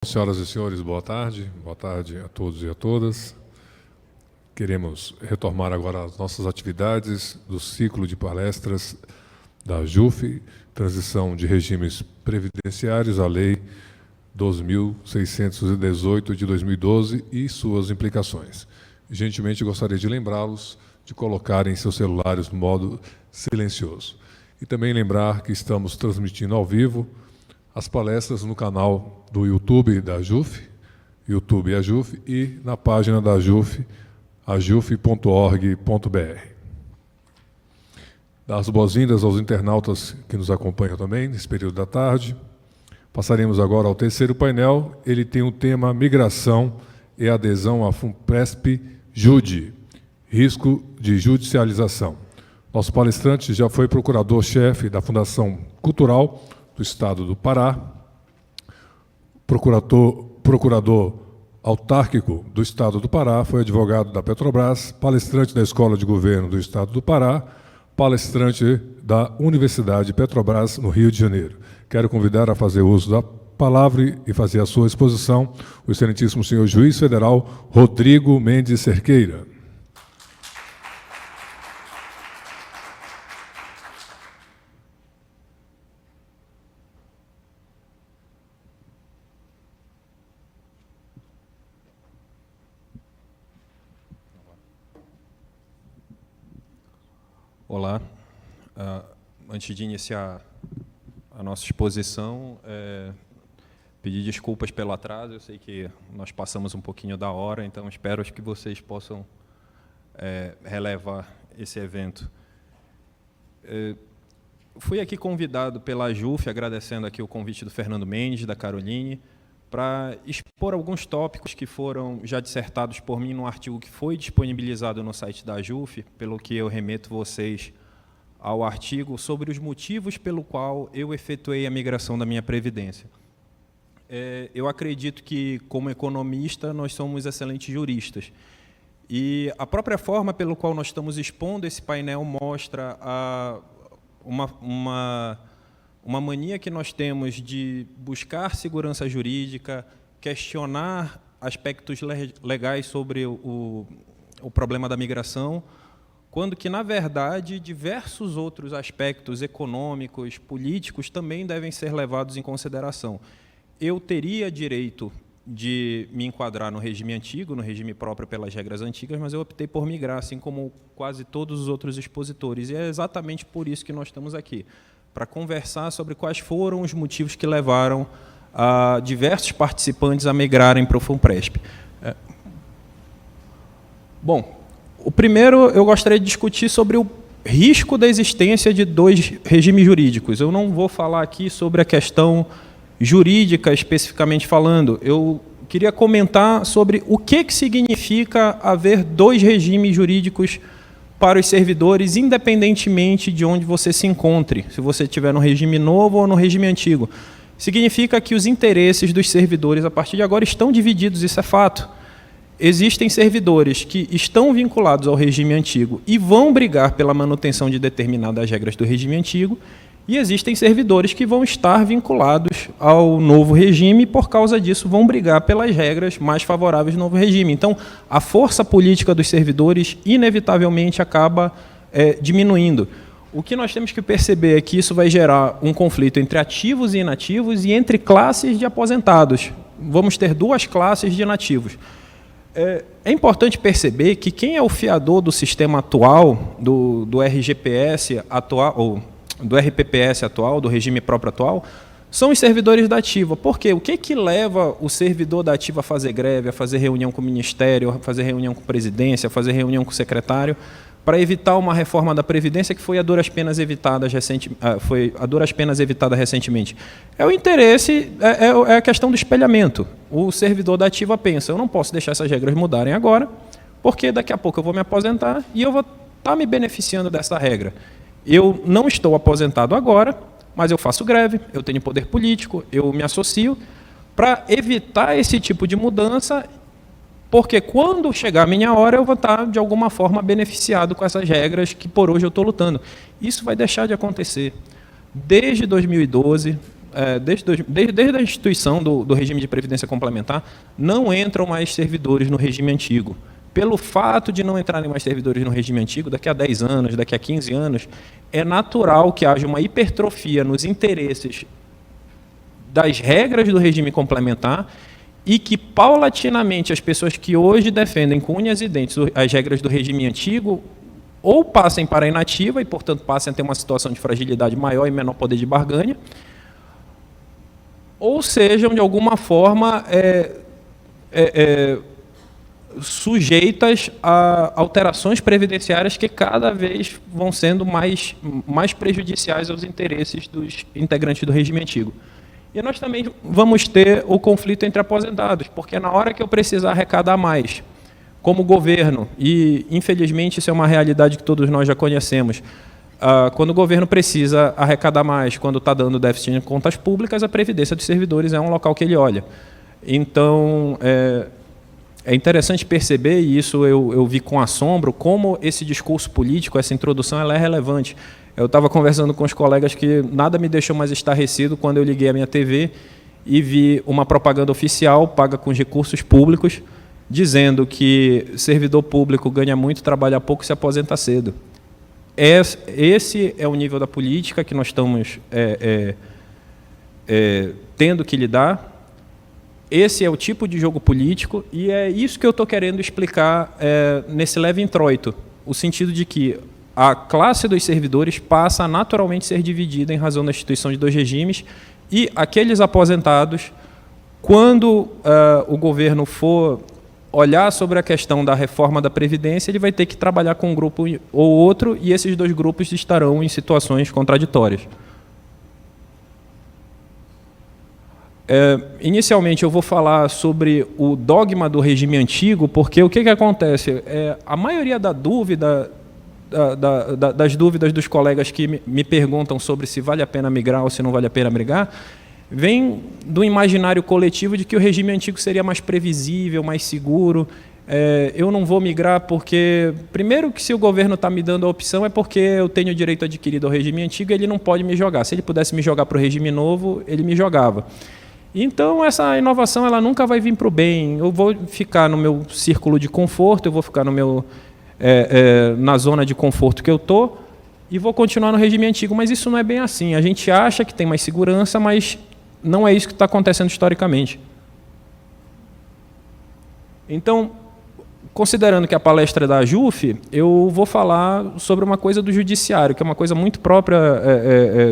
Senhoras e senhores, boa tarde. Boa tarde a todos e a todas. Queremos retomar agora as nossas atividades do ciclo de palestras da JUF, Transição de Regimes Previdenciários à Lei 12.618 de 2012 e suas implicações. Gentilmente gostaria de lembrá-los de colocarem seus celulares no modo silencioso. E também lembrar que estamos transmitindo ao vivo as palestras no canal do YouTube da JUF, YouTube a JUF, e na página da JUF, ajuf.org.br. Dar as boas-vindas aos internautas que nos acompanham também nesse período da tarde. Passaremos agora ao terceiro painel. Ele tem o tema Migração e Adesão à FUNPRESP-JUDE, Risco de Judicialização. Nosso palestrante já foi procurador-chefe da Fundação Cultural do Estado do Pará, procurador autárquico do Estado do Pará, foi advogado da Petrobras, palestrante da Escola de Governo do Estado do Pará, palestrante da Universidade Petrobras, no Rio de Janeiro. Quero convidar a fazer uso da palavra e fazer a sua exposição o excelentíssimo senhor juiz federal Rodrigo Mendes Cerqueira. Olá. Antes de iniciar a nossa exposição, pedir desculpas pelo atraso. Eu sei que nós passamos um pouquinho da hora, então espero que vocês possam relevar esse evento. Fui aqui convidado pela JUF, agradecendo aqui o convite do Fernando Mendes, da Caroline, para expor alguns tópicos que foram já dissertados por mim no artigo que foi disponibilizado no site da JUF, pelo que eu remeto vocês ao artigo sobre os motivos pelo qual eu efetuei a migração da minha previdência. Eu acredito que, como economista, nós somos excelentes juristas. E a própria forma pelo qual nós estamos expondo esse painel mostra uma mania que nós temos de buscar segurança jurídica, questionar aspectos legais sobre o problema da migração, quando que, na verdade, diversos outros aspectos econômicos, políticos, também devem ser levados em consideração. Eu teria direito de me enquadrar no regime antigo, no regime próprio pelas regras antigas, mas eu optei por migrar, assim como quase todos os outros expositores. E é exatamente por isso que nós estamos aqui, para conversar sobre quais foram os motivos que levaram a diversos participantes a migrarem para o FUNPRESP. Bom, o primeiro eu gostaria de discutir sobre o risco da existência de dois regimes jurídicos. Eu não vou falar aqui sobre a questão jurídica especificamente falando, eu queria comentar sobre o que significa haver dois regimes jurídicos para os servidores, independentemente de onde você se encontre, se você estiver no regime novo ou no regime antigo. Significa que os interesses dos servidores, a partir de agora, estão divididos, isso é fato. Existem servidores que estão vinculados ao regime antigo e vão brigar pela manutenção de determinadas regras do regime antigo, e existem servidores que vão estar vinculados ao novo regime e, por causa disso, vão brigar pelas regras mais favoráveis do novo regime. Então, a força política dos servidores, inevitavelmente, acaba diminuindo. O que nós temos que perceber é que isso vai gerar um conflito entre ativos e inativos e entre classes de aposentados. Vamos ter duas classes de inativos. É importante perceber que quem é o fiador do sistema atual, do RGPS atual, ou do RPPS atual, do regime próprio atual, são os servidores da ativa. Por quê? O que leva o servidor da ativa a fazer greve, a fazer reunião com o Ministério, a fazer reunião com a Presidência, a fazer reunião com o Secretário, para evitar uma reforma da Previdência que foi a duras penas evitada recentemente? É o interesse, é a questão do espelhamento. O servidor da ativa pensa, eu não posso deixar essas regras mudarem agora, porque daqui a pouco eu vou me aposentar e eu vou estar me beneficiando dessa regra. Eu não estou aposentado agora, mas eu faço greve, eu tenho poder político, eu me associo para evitar esse tipo de mudança, porque quando chegar a minha hora eu vou estar, de alguma forma, beneficiado com essas regras que por hoje eu estou lutando. Isso vai deixar de acontecer. Desde 2012, desde a instituição do regime de previdência complementar, não entram mais servidores no regime antigo. Pelo fato de não entrarem mais servidores no regime antigo, daqui a 10 anos, daqui a 15 anos, é natural que haja uma hipertrofia nos interesses das regras do regime complementar e que, paulatinamente, as pessoas que hoje defendem com unhas e dentes as regras do regime antigo ou passem para a inativa e, portanto, passem a ter uma situação de fragilidade maior e menor poder de barganha, ou sejam, de alguma forma, sujeitas a alterações previdenciárias que cada vez vão sendo mais prejudiciais aos interesses dos integrantes do regime antigo. E nós também vamos ter o conflito entre aposentados, porque na hora que eu precisar arrecadar mais, como governo, e infelizmente isso é uma realidade que todos nós já conhecemos, quando o governo precisa arrecadar mais, quando está dando déficit em contas públicas, a Previdência dos servidores é um local que ele olha. Então, é interessante perceber, e isso eu vi com assombro, como esse discurso político, essa introdução, ela é relevante. Eu estava conversando com os colegas que nada me deixou mais estarrecido quando eu liguei a minha TV e vi uma propaganda oficial paga com os recursos públicos, dizendo que servidor público ganha muito, trabalha pouco e se aposenta cedo. Esse é o nível da política que nós estamos tendo que lidar. Esse é o tipo de jogo político e é isso que eu estou querendo explicar nesse leve introito, o sentido de que a classe dos servidores passa a naturalmente ser dividida em razão da instituição de dois regimes e aqueles aposentados, quando o governo for olhar sobre a questão da reforma da Previdência, ele vai ter que trabalhar com um grupo ou outro e esses dois grupos estarão em situações contraditórias. Inicialmente, eu vou falar sobre o dogma do regime antigo, porque o que acontece? A maioria das dúvidas dos colegas que me perguntam sobre se vale a pena migrar ou se não vale a pena migrar, vem do imaginário coletivo de que o regime antigo seria mais previsível, mais seguro. Eu não vou migrar porque, primeiro, que se o governo está me dando a opção é porque eu tenho direito adquirido ao regime antigo e ele não pode me jogar. Se ele pudesse me jogar para o regime novo, ele me jogava. Então, essa inovação ela nunca vai vir para o bem. Eu vou ficar no meu círculo de conforto, eu vou ficar no meu, na zona de conforto que eu estou e vou continuar no regime antigo. Mas isso não é bem assim. A gente acha que tem mais segurança, mas não é isso que está acontecendo historicamente. Então, considerando que a palestra é da JUF, eu vou falar sobre uma coisa do judiciário, que é uma coisa muito própria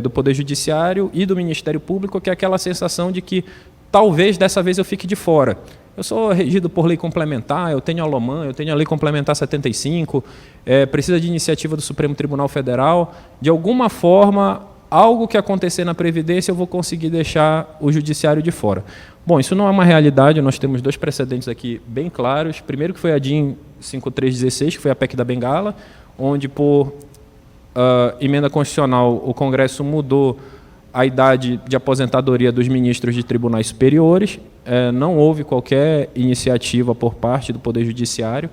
do Poder Judiciário e do Ministério Público, que é aquela sensação de que talvez dessa vez eu fique de fora. Eu sou regido por lei complementar, eu tenho a LOMAN, eu tenho a Lei Complementar 75, precisa de iniciativa do Supremo Tribunal Federal. De alguma forma, algo que acontecer na Previdência, eu vou conseguir deixar o Judiciário de fora. Bom, isso não é uma realidade, nós temos dois precedentes aqui bem claros. Primeiro que foi a DIN 5316, que foi a PEC da Bengala, onde por emenda constitucional o Congresso mudou a idade de aposentadoria dos ministros de tribunais superiores, não houve qualquer iniciativa por parte do Poder Judiciário,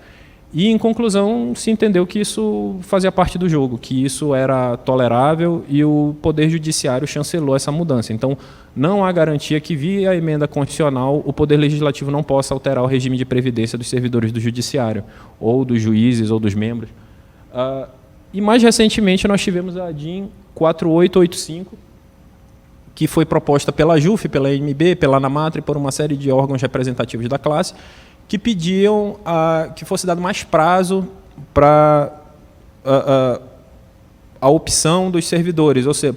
e, em conclusão, se entendeu que isso fazia parte do jogo, que isso era tolerável e o Poder Judiciário chancelou essa mudança. Então, não há garantia que, via emenda constitucional, o Poder Legislativo não possa alterar o regime de previdência dos servidores do Judiciário, ou dos juízes, ou dos membros. E, mais recentemente, nós tivemos a DIN 4885, que foi proposta pela JUF, pela AMB, pela ANAMATRA e por uma série de órgãos representativos da classe, que pediam que fosse dado mais prazo para a opção dos servidores, ou seja,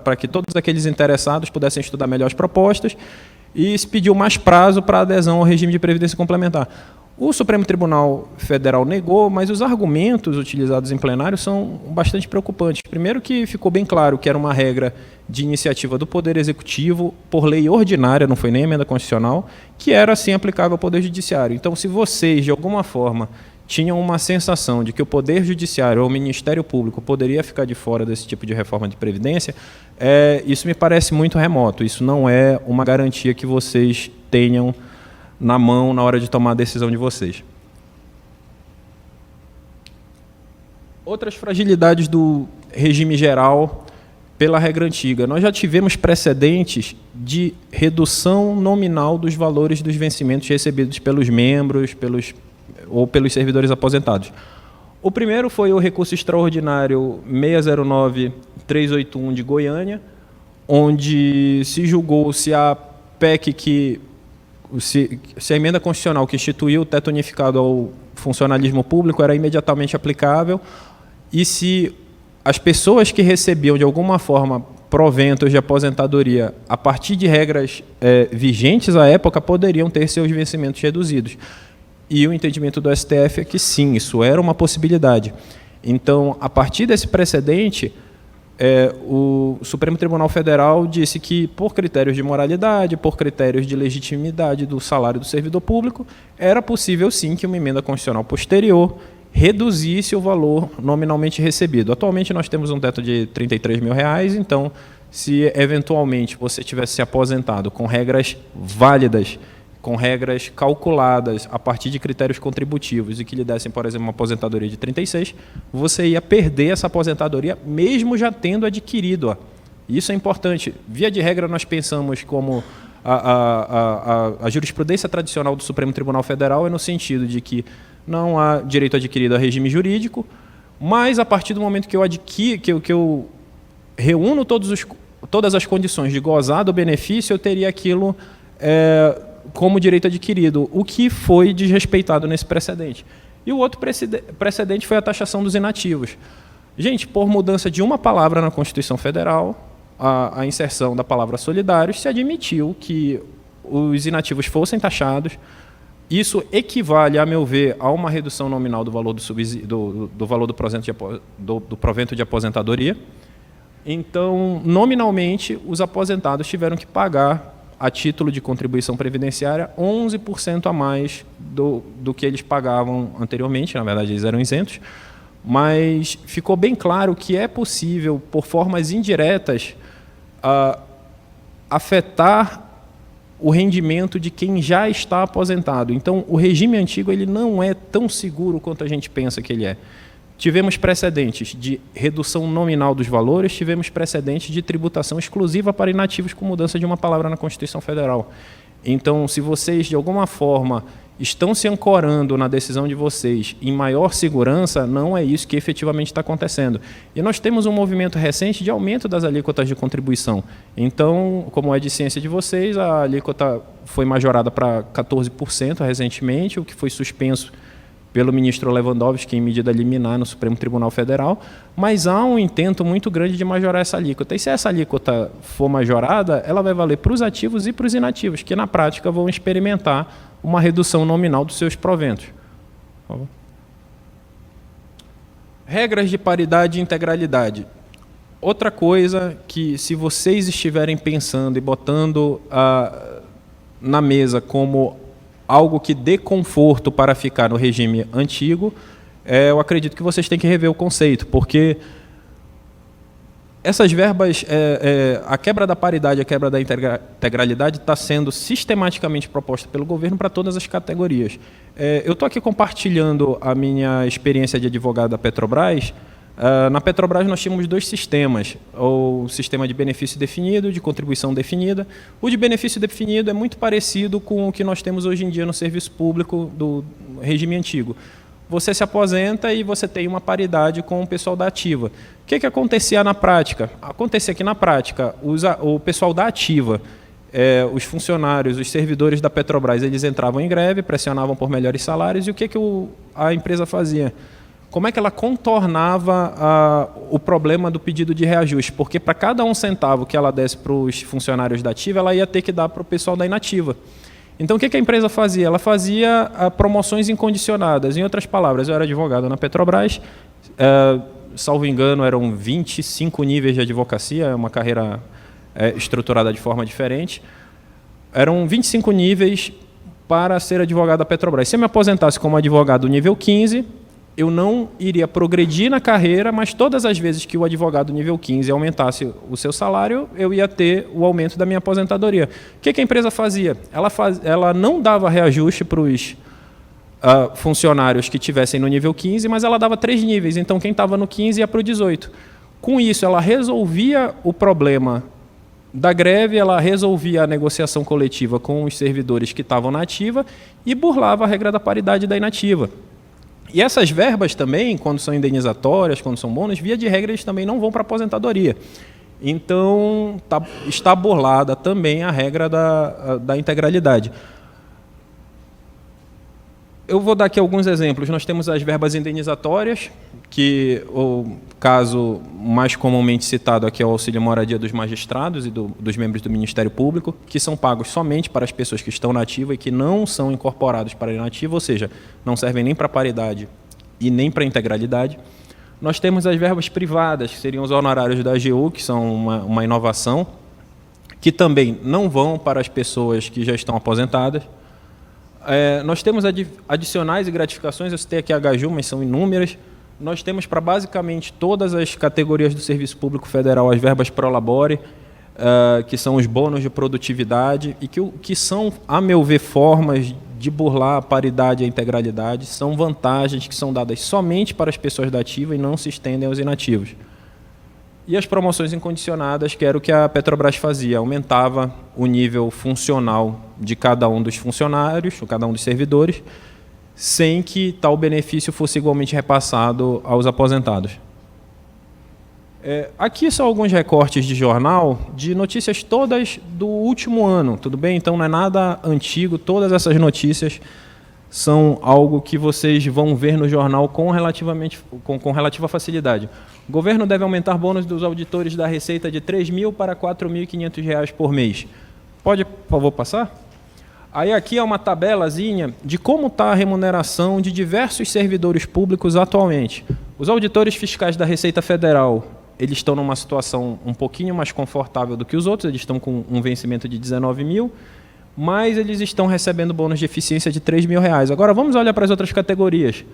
para que todos aqueles interessados pudessem estudar melhor as propostas, e se pediu mais prazo para adesão ao regime de previdência complementar. O Supremo Tribunal Federal negou, mas os argumentos utilizados em plenário são bastante preocupantes. Primeiro que ficou bem claro que era uma regra de iniciativa do Poder Executivo por lei ordinária, não foi nem emenda constitucional, que era assim aplicável ao Poder Judiciário. Então, se vocês, de alguma forma, tinham uma sensação de que o Poder Judiciário ou o Ministério Público poderia ficar de fora desse tipo de reforma de previdência, isso me parece muito remoto. Isso não é uma garantia que vocês tenham na mão na hora de tomar a decisão de vocês. Outras fragilidades do regime geral pela regra antiga. Nós já tivemos precedentes de redução nominal dos valores dos vencimentos recebidos pelos membros ou pelos servidores aposentados. O primeiro foi o recurso extraordinário 609-381 de Goiânia, onde se julgou se a PEC se a emenda constitucional que instituiu o teto unificado ao funcionalismo público era imediatamente aplicável e se as pessoas que recebiam, de alguma forma, proventos de aposentadoria a partir de regras vigentes à época, poderiam ter seus vencimentos reduzidos. E o entendimento do STF é que sim, isso era uma possibilidade. Então, a partir desse precedente, o Supremo Tribunal Federal disse que, por critérios de moralidade, por critérios de legitimidade do salário do servidor público, era possível sim que uma emenda constitucional posterior reduzisse o valor nominalmente recebido. Atualmente nós temos um teto de R$ 33 mil, então, se eventualmente você tivesse se aposentado com regras válidas, com regras calculadas a partir de critérios contributivos e que lhe dessem, por exemplo, uma aposentadoria de 36, você ia perder essa aposentadoria mesmo já tendo adquirido-a. Isso é importante. Via de regra, nós pensamos como a jurisprudência tradicional do Supremo Tribunal Federal é no sentido de que não há direito adquirido a regime jurídico, mas a partir do momento que eu reúno todas as condições de gozar do benefício, eu teria aquilo como direito adquirido, o que foi desrespeitado nesse precedente. E o outro precedente foi a taxação dos inativos. Gente, por mudança de uma palavra na Constituição Federal, a inserção da palavra solidários, se admitiu que os inativos fossem taxados. Isso equivale, a meu ver, a uma redução nominal do valor do valor do provento de aposentadoria. Então, nominalmente, os aposentados tiveram que pagar, a título de contribuição previdenciária, 11% a mais do que eles pagavam anteriormente. Na verdade, eles eram isentos. Mas ficou bem claro que é possível, por formas indiretas, afetar o rendimento de quem já está aposentado. Então, o regime antigo ele não é tão seguro quanto a gente pensa que ele é. Tivemos precedentes de redução nominal dos valores, tivemos precedentes de tributação exclusiva para inativos com mudança de uma palavra na Constituição Federal. Então, se vocês, de alguma forma, estão se ancorando na decisão de vocês em maior segurança, não é isso que efetivamente está acontecendo. E nós temos um movimento recente de aumento das alíquotas de contribuição. Então, como é de ciência de vocês, a alíquota foi majorada para 14% recentemente, o que foi suspenso pelo ministro Lewandowski em medida liminar no Supremo Tribunal Federal, mas há um intento muito grande de majorar essa alíquota. E se essa alíquota for majorada, ela vai valer para os ativos e para os inativos, que na prática vão experimentar uma redução nominal dos seus proventos. Regras de paridade e integralidade. Outra coisa que, se vocês estiverem pensando e botando na mesa como algo que dê conforto para ficar no regime antigo, eu acredito que vocês têm que rever o conceito, porque essas verbas, a quebra da paridade, a quebra da integralidade está sendo sistematicamente proposta pelo governo para todas as categorias. Eu estou aqui compartilhando a minha experiência de advogado da Petrobras. Na Petrobras nós tínhamos dois sistemas, o sistema de benefício definido, de contribuição definida. O de benefício definido é muito parecido com o que nós temos hoje em dia no serviço público do regime antigo. Você se aposenta e você tem uma paridade com o pessoal da ativa. O que acontecia na prática? Acontecia que na prática o pessoal da ativa, os funcionários, os servidores da Petrobras, eles entravam em greve, pressionavam por melhores salários, e o que a empresa fazia? Como é que ela contornava o problema do pedido de reajuste? Porque para cada centavo que ela desse para os funcionários da ativa, ela ia ter que dar para o pessoal da inativa. Então, o que a empresa fazia? Ela fazia promoções incondicionadas. Em outras palavras, eu era advogado na Petrobras, salvo engano, eram 25 níveis de advocacia, é uma carreira estruturada de forma diferente. Eram 25 níveis para ser advogado da Petrobras. Se eu me aposentasse como advogado nível 15, eu não iria progredir na carreira, mas todas as vezes que o advogado nível 15 aumentasse o seu salário, eu ia ter o aumento da minha aposentadoria. O que a empresa fazia? Ela não dava reajuste para os funcionários que estivessem no nível 15, mas ela dava 3 níveis. Então, quem estava no 15 ia para o 18. Com isso, ela resolvia o problema da greve, ela resolvia a negociação coletiva com os servidores que estavam na ativa e burlava a regra da paridade da inativa. E essas verbas também, quando são indenizatórias, quando são bônus, via de regra, eles também não vão para a aposentadoria. Então, está burlada também a regra da integralidade. Eu vou dar aqui alguns exemplos. Nós temos as verbas indenizatórias, que o caso mais comumente citado aqui é o auxílio moradia dos magistrados e dos membros do Ministério Público, que são pagos somente para as pessoas que estão na ativa e que não são incorporados para a inativa, ou seja, não servem nem para paridade e nem para integralidade. Nós temos as verbas privadas, que seriam os honorários da AGU, que são uma inovação, que também não vão para as pessoas que já estão aposentadas. Nós temos adicionais e gratificações, eu citei aqui a HJU, mas são inúmeras. Nós temos para basicamente todas as categorias do Serviço Público Federal as verbas pro labore, que são os bônus de produtividade, e que são, a meu ver, formas de burlar a paridade e a integralidade, são vantagens que são dadas somente para as pessoas da ativa e não se estendem aos inativos. E as promoções incondicionadas, que era o que a Petrobras fazia, aumentava o nível funcional de cada um dos funcionários, ou cada um dos servidores, sem que tal benefício fosse igualmente repassado aos aposentados. Aqui são alguns recortes de jornal de notícias todas do último ano, tudo bem? Então não é nada antigo, todas essas notícias são algo que vocês vão ver no jornal com relativa facilidade. O governo deve aumentar bônus dos auditores da Receita de R$ 3.000 para R$ 4.500 por mês. Pode, por favor, passar? Aí aqui é uma tabelazinha de como está a remuneração de diversos servidores públicos atualmente. Os auditores fiscais da Receita Federal, eles estão numa situação um pouquinho mais confortável do que os outros, eles estão com um vencimento de 19 mil, mas eles estão recebendo bônus de eficiência de R$ 3.000. Agora vamos olhar para as outras categorias.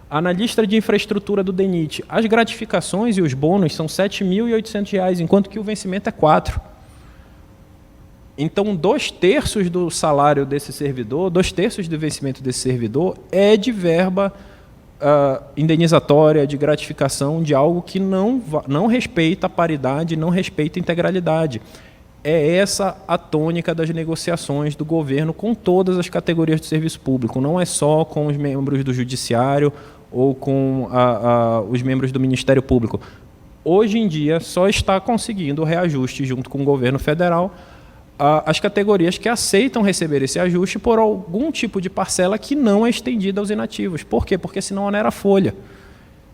Analista de infraestrutura do DENIT, as gratificações e os bônus são R$ 7.800, enquanto que o vencimento é 4. Então, 2/3 do salário desse servidor, 2/3 do vencimento desse servidor é de verba indenizatória, de gratificação, de algo que não respeita a paridade, não respeita a integralidade. É essa a tônica das negociações do governo com todas as categorias do serviço público, não é só com os membros do Judiciário ou com os membros do Ministério Público. Hoje em dia, só está conseguindo o reajuste junto com o governo federal as categorias que aceitam receber esse ajuste por algum tipo de parcela que não é estendida aos inativos. Por quê? Porque senão onera a folha.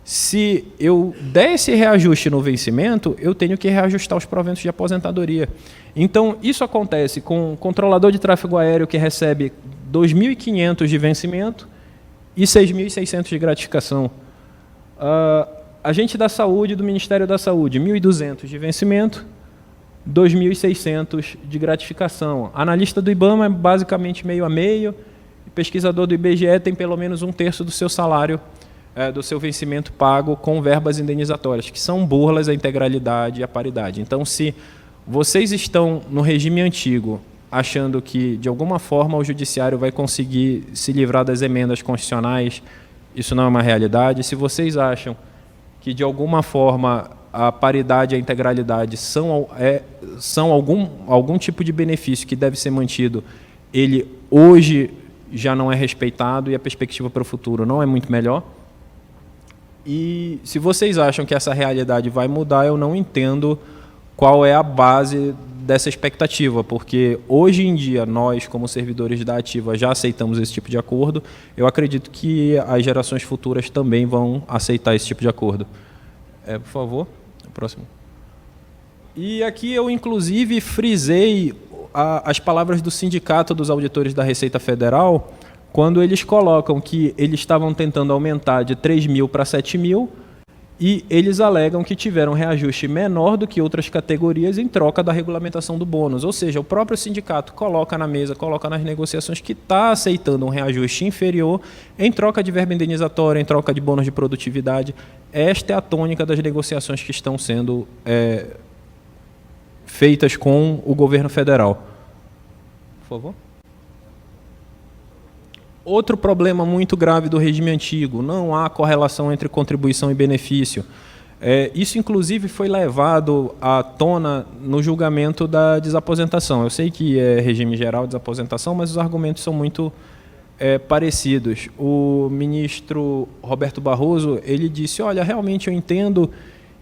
Se eu der esse reajuste no vencimento, eu tenho que reajustar os proventos de aposentadoria. Então, isso acontece com o controlador de tráfego aéreo que recebe 2.500 de vencimento e 6.600 de gratificação. Agente da saúde do Ministério da Saúde, 1.200 de vencimento, 2.600 de gratificação. Analista do IBAMA é basicamente meio a meio, pesquisador do IBGE tem pelo menos 1/3 do seu salário, do seu vencimento pago com verbas indenizatórias, que são burlas à integralidade e à paridade. Então, se vocês estão no regime antigo, achando que, de alguma forma, o Judiciário vai conseguir se livrar das emendas constitucionais, isso não é uma realidade. Se vocês acham que, de alguma forma, a paridade e a integralidade são algum tipo de benefício que deve ser mantido, ele hoje já não é respeitado e a perspectiva para o futuro não é muito melhor. E se vocês acham que essa realidade vai mudar, eu não entendo qual é a base dessa expectativa, porque hoje em dia nós, como servidores da ativa, já aceitamos esse tipo de acordo. Eu acredito que as gerações futuras também vão aceitar esse tipo de acordo. Por favor, próximo. E aqui eu, inclusive, frisei as palavras do Sindicato dos Auditores da Receita Federal, quando eles colocam que eles estavam tentando aumentar de 3.000 para 7.000 e eles alegam que tiveram um reajuste menor do que outras categorias em troca da regulamentação do bônus. Ou seja, o próprio sindicato coloca na mesa, coloca nas negociações que está aceitando um reajuste inferior em troca de verba indenizatória, em troca de bônus de produtividade. Esta é a tônica das negociações que estão sendo feitas com o governo federal. Por favor. Outro problema muito grave do regime antigo, não há correlação entre contribuição e benefício. Isso, inclusive, foi levado à tona no julgamento da desaposentação. Eu sei que é regime geral de desaposentação, mas os argumentos são muito parecidos. O ministro Roberto Barroso, ele disse, olha, realmente eu entendo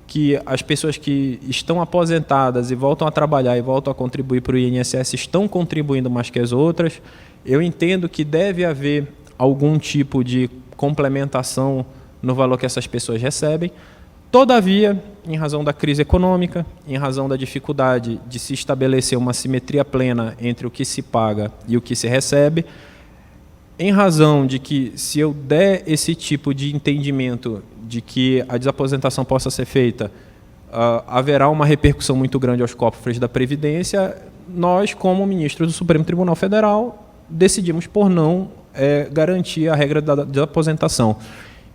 que as pessoas que estão aposentadas e voltam a trabalhar e voltam a contribuir para o INSS estão contribuindo mais que as outras. Eu entendo que deve haver algum tipo de complementação no valor que essas pessoas recebem. Todavia, em razão da crise econômica, em razão da dificuldade de se estabelecer uma simetria plena entre o que se paga e o que se recebe, em razão de que, se eu der esse tipo de entendimento de que a desaposentação possa ser feita, haverá uma repercussão muito grande aos cofres da Previdência, nós, como ministros do Supremo Tribunal Federal, decidimos por não garantir a regra da desaposentação.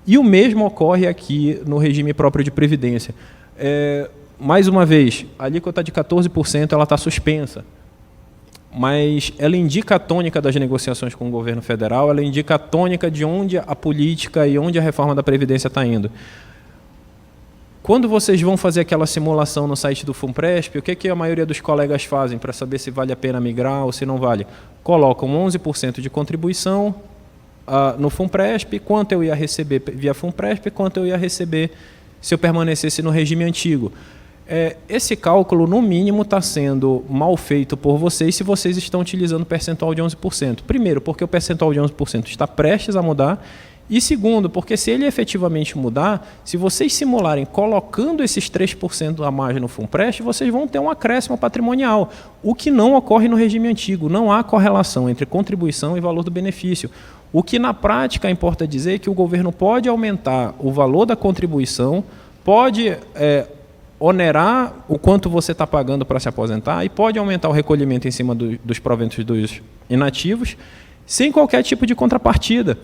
E o mesmo ocorre aqui no regime próprio de Previdência. Mais uma vez, a alíquota de 14% ela está suspensa, mas ela indica a tônica das negociações com o governo federal, ela indica a tônica de onde a política e onde a reforma da Previdência está indo. Quando vocês vão fazer aquela simulação no site do FUNPRESP, o que a maioria dos colegas fazem para saber se vale a pena migrar ou se não vale? Colocam 11% de contribuição no FUNPRESP, quanto eu ia receber via FUNPRESP, quanto eu ia receber se eu permanecesse no regime antigo. Esse cálculo, no mínimo, está sendo mal feito por vocês se vocês estão utilizando o percentual de 11%. Primeiro, porque o percentual de 11% está prestes a mudar. E segundo, porque se ele efetivamente mudar, se vocês simularem colocando esses 3% a mais no FUNPRESP, vocês vão ter um acréscimo patrimonial, o que não ocorre no regime antigo. Não há correlação entre contribuição e valor do benefício. O que, na prática, importa dizer é que o governo pode aumentar o valor da contribuição, pode onerar o quanto você está pagando para se aposentar e pode aumentar o recolhimento em cima dos proventos dos inativos, sem qualquer tipo de contrapartida.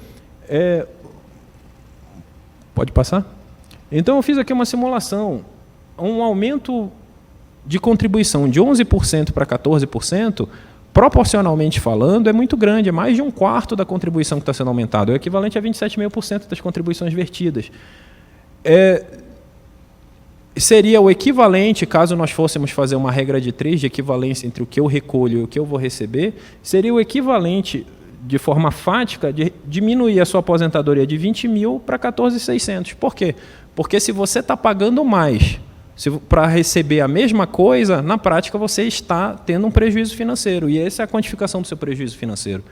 Pode passar? Então, eu fiz aqui uma simulação. Um aumento de contribuição de 11% para 14%, proporcionalmente falando, é muito grande, é mais de 1/4 da contribuição que está sendo aumentada, é o equivalente a 27,5% das contribuições vertidas. Seria o equivalente, caso nós fôssemos fazer uma regra de 3 de equivalência entre o que eu recolho e o que eu vou receber, seria o equivalente, de forma fática, de diminuir a sua aposentadoria de 20 mil para 14.600. Por quê? Porque se você está pagando mais para receber a mesma coisa, na prática você está tendo um prejuízo financeiro, e essa é a quantificação do seu prejuízo financeiro.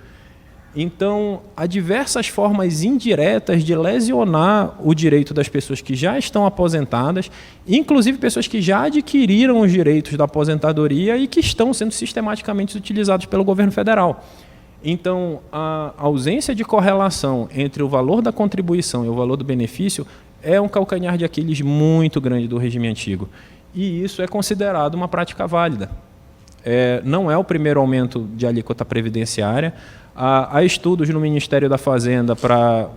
Então, há diversas formas indiretas de lesionar o direito das pessoas que já estão aposentadas, inclusive pessoas que já adquiriram os direitos da aposentadoria e que estão sendo sistematicamente utilizados pelo governo federal. Então, a ausência de correlação entre o valor da contribuição e o valor do benefício é um calcanhar de Aquiles muito grande do regime antigo. E isso é considerado uma prática válida. Não é o primeiro aumento de alíquota previdenciária. Há estudos no Ministério da Fazenda para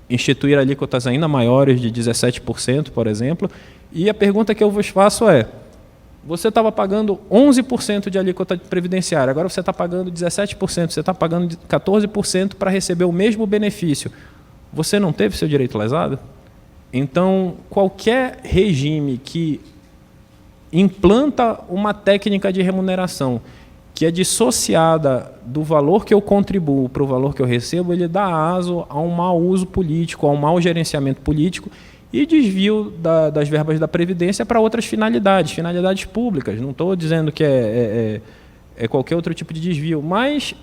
instituir alíquotas ainda maiores, de 17%, por exemplo. E a pergunta que eu vos faço é: você estava pagando 11% de alíquota previdenciária, agora você está pagando 17%, você está pagando 14% para receber o mesmo benefício. Você não teve seu direito lesado? Então, qualquer regime que implanta uma técnica de remuneração que é dissociada do valor que eu contribuo para o valor que eu recebo, ele dá aso a um mau uso político, a um mau gerenciamento político e desvio das verbas da Previdência para outras finalidades públicas. Não estou dizendo que é qualquer outro tipo de desvio, mas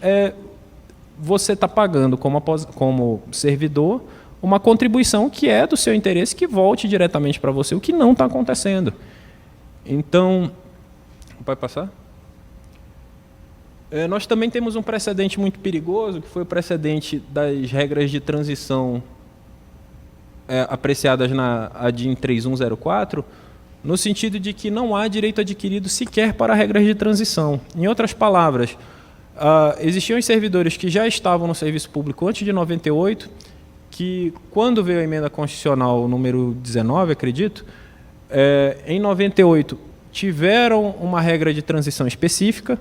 você está pagando como servidor uma contribuição que é do seu interesse, que volte diretamente para você, o que não está acontecendo. Então, pode passar? Nós também temos um precedente muito perigoso, que foi o precedente das regras de transição apreciadas na ADIM 3104, no sentido de que não há direito adquirido sequer para regras de transição. Em outras palavras, existiam os servidores que já estavam no serviço público antes de 98, que, quando veio a emenda constitucional número 19, acredito, em 98 tiveram uma regra de transição específica,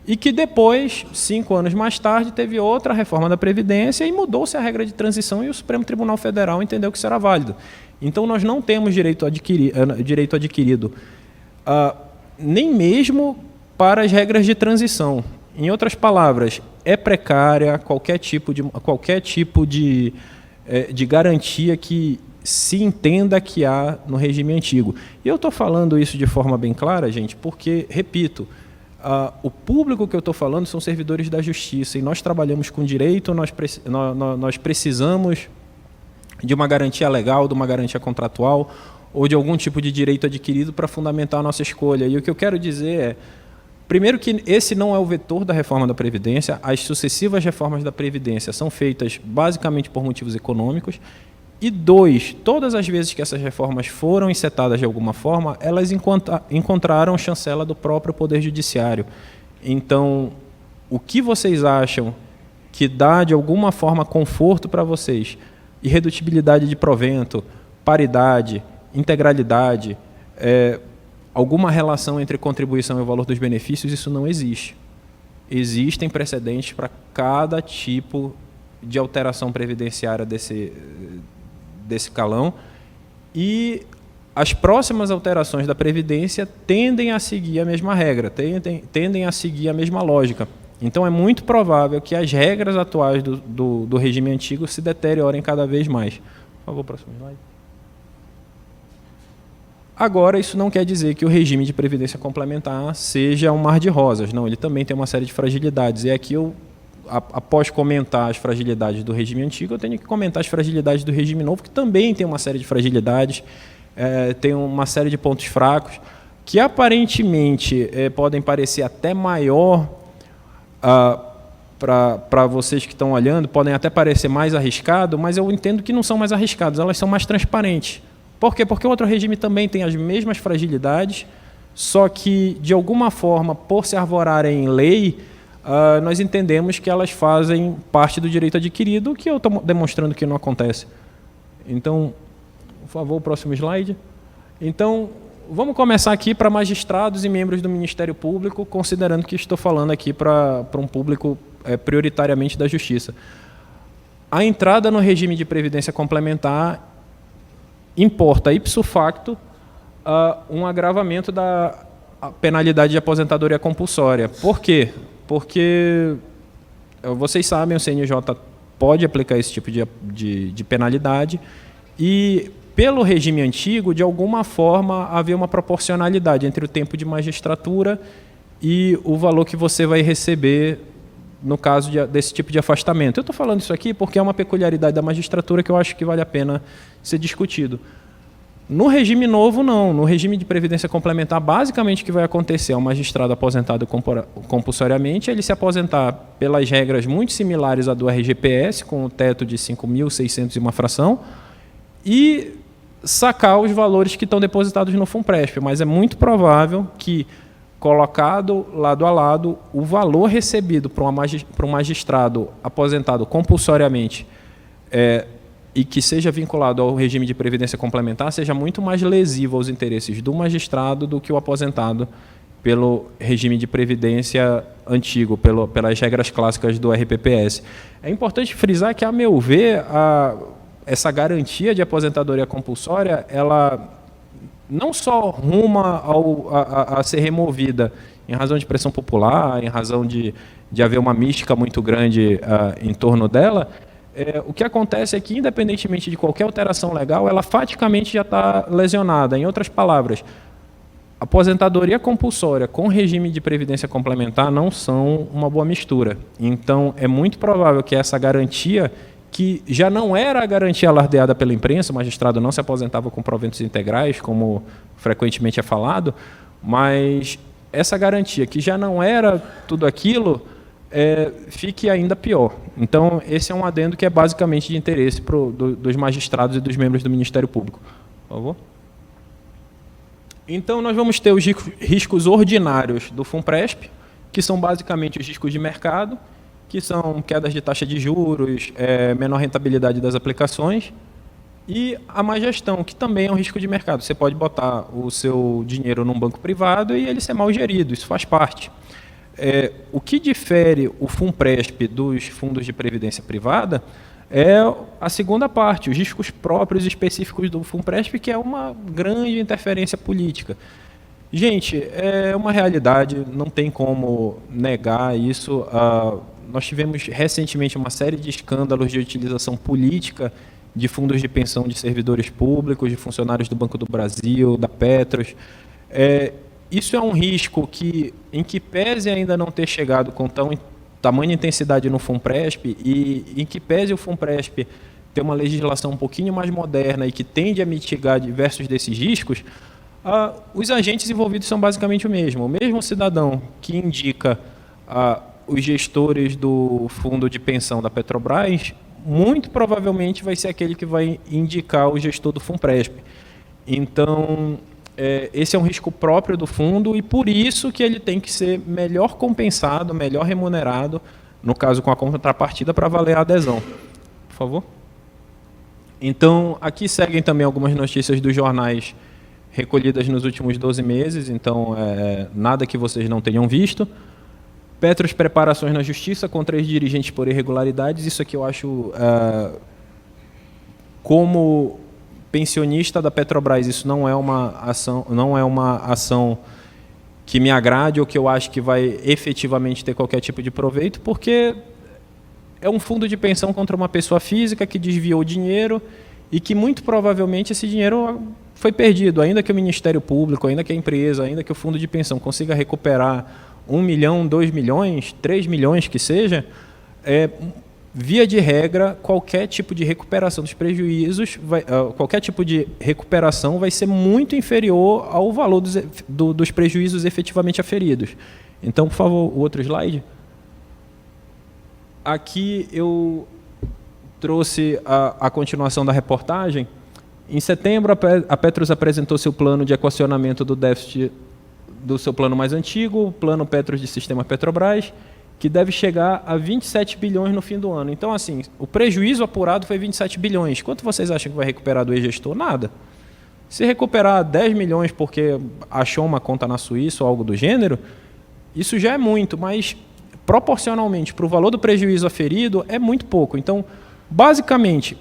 e que depois, 5 anos mais tarde, teve outra reforma da Previdência e mudou-se a regra de transição e o Supremo Tribunal Federal entendeu que isso era válido. Então, nós não temos direito adquirido, nem mesmo para as regras de transição. Em outras palavras, é precária qualquer tipo de garantia que se entenda que há no regime antigo. E eu estou falando isso de forma bem clara, gente, porque, repito, o público que eu estou falando são servidores da justiça e nós trabalhamos com direito, nós precisamos de uma garantia legal, de uma garantia contratual ou de algum tipo de direito adquirido para fundamentar a nossa escolha. E o que eu quero dizer é, primeiro, que esse não é o vetor da reforma da Previdência, as sucessivas reformas da Previdência são feitas basicamente por motivos econômicos. E 2, todas as vezes que essas reformas foram encetadas de alguma forma, elas encontraram chancela do próprio Poder Judiciário. Então, o que vocês acham que dá de alguma forma conforto para vocês, irredutibilidade de provento, paridade, integralidade, alguma relação entre contribuição e o valor dos benefícios, isso não existe. Existem precedentes para cada tipo de alteração previdenciária desse calão, e as próximas alterações da Previdência tendem a seguir a mesma regra, tendem a seguir a mesma lógica. Então, é muito provável que as regras atuais do regime antigo se deteriorem cada vez mais. Por favor, próximo slide. Agora, isso não quer dizer que o regime de previdência complementar seja um mar de rosas. Não, ele também tem uma série de fragilidades. E aqui após comentar as fragilidades do regime antigo, eu tenho que comentar as fragilidades do regime novo, que também tem uma série de fragilidades, tem uma série de pontos fracos, que aparentemente podem parecer até maior para vocês que estão olhando, podem até parecer mais arriscado, mas eu entendo que não são mais arriscados, elas são mais transparentes. Por quê? Porque o outro regime também tem as mesmas fragilidades, só que, de alguma forma, por se arvorarem em lei, nós entendemos que elas fazem parte do direito adquirido, que eu estou demonstrando que não acontece. Então, por favor, o próximo slide. Então, vamos começar aqui para magistrados e membros do Ministério Público, considerando que estou falando aqui para um público prioritariamente da Justiça. A entrada no regime de previdência complementar importa, ipso facto, um agravamento da penalidade de aposentadoria compulsória. Por quê? Porque, vocês sabem, o CNJ pode aplicar esse tipo de penalidade e, pelo regime antigo, de alguma forma, havia uma proporcionalidade entre o tempo de magistratura e o valor que você vai receber no caso desse tipo de afastamento. Eu estou falando isso aqui porque é uma peculiaridade da magistratura que eu acho que vale a pena ser discutido. No regime novo, não. No regime de previdência complementar, basicamente o que vai acontecer é o magistrado aposentado compulsoriamente, ele se aposentar pelas regras muito similares à do RGPS, com o teto de 5.600 e uma fração, e sacar os valores que estão depositados no Funpresp. Mas é muito provável que, colocado lado a lado, o valor recebido para um magistrado aposentado compulsoriamente e que seja vinculado ao regime de previdência complementar seja muito mais lesivo aos interesses do magistrado do que o aposentado pelo regime de previdência antigo, pelas regras clássicas do RPPS. É importante frisar que, a meu ver, essa garantia de aposentadoria compulsória, ela não só ruma a ser removida em razão de pressão popular, em razão de haver uma mística muito grande em torno dela. O que acontece é que, independentemente de qualquer alteração legal, ela faticamente já está lesionada. Em outras palavras, aposentadoria compulsória com regime de previdência complementar não são uma boa mistura. Então, é muito provável que essa garantia, que já não era a garantia alardeada pela imprensa, o magistrado não se aposentava com proventos integrais, como frequentemente é falado, mas essa garantia, que já não era tudo aquilo, fique ainda pior. Então, esse é um adendo que é basicamente de interesse dos magistrados e dos membros do Ministério Público. Por favor. Então, nós vamos ter os riscos ordinários do Funpresp, que são basicamente os riscos de mercado, que são quedas de taxa de juros, menor rentabilidade das aplicações, e a má gestão, que também é um risco de mercado. Você pode botar o seu dinheiro num banco privado e ele ser mal gerido, isso faz parte. O que difere o FUNPRESP dos fundos de previdência privada é a segunda parte, os riscos próprios e específicos do FUNPRESP, que é uma grande interferência política. Gente, é uma realidade, não tem como negar isso. Nós tivemos recentemente uma série de escândalos de utilização política de fundos de pensão de servidores públicos, de funcionários do Banco do Brasil, da Petros. Isso é um risco que, em que pese ainda não ter chegado com tamanha intensidade no FUNPRESP, e em que pese o FUNPRESP ter uma legislação um pouquinho mais moderna e que tende a mitigar diversos desses riscos, os agentes envolvidos são basicamente o mesmo cidadão que indica os gestores do fundo de pensão da Petrobras, muito provavelmente vai ser aquele que vai indicar o gestor do FUNPRESP. Então, esse é um risco próprio do fundo e por isso que ele tem que ser melhor compensado, melhor remunerado, no caso com a contrapartida, para valer a adesão. Por favor. Então, aqui seguem também algumas notícias dos jornais recolhidas nos últimos 12 meses, então nada que vocês não tenham visto. Petros prepara ações na justiça contra ex-dirigentes por irregularidades. Isso aqui eu acho, como pensionista da Petrobras, isso não é uma ação que me agrade ou que eu acho que vai efetivamente ter qualquer tipo de proveito, porque é um fundo de pensão contra uma pessoa física que desviou dinheiro e que muito provavelmente esse dinheiro foi perdido, ainda que o Ministério Público, ainda que a empresa, ainda que o fundo de pensão consiga recuperar 1 milhão, 2 milhões, 3 milhões que seja, via de regra, qualquer tipo de recuperação dos prejuízos, qualquer tipo de recuperação vai ser muito inferior ao valor dos prejuízos efetivamente aferidos. Então, por favor, o outro slide. Aqui eu trouxe a continuação da reportagem. Em setembro, a Petros apresentou seu plano de equacionamento do déficit do seu plano mais antigo, o plano Petros de Sistema Petrobras, que deve chegar a 27 bilhões no fim do ano. Então, assim, o prejuízo apurado foi 27 bilhões. Quanto vocês acham que vai recuperar do ex-gestor? Nada. Se recuperar 10 milhões porque achou uma conta na Suíça ou algo do gênero, isso já é muito, mas proporcionalmente para o valor do prejuízo aferido é muito pouco. Então, basicamente,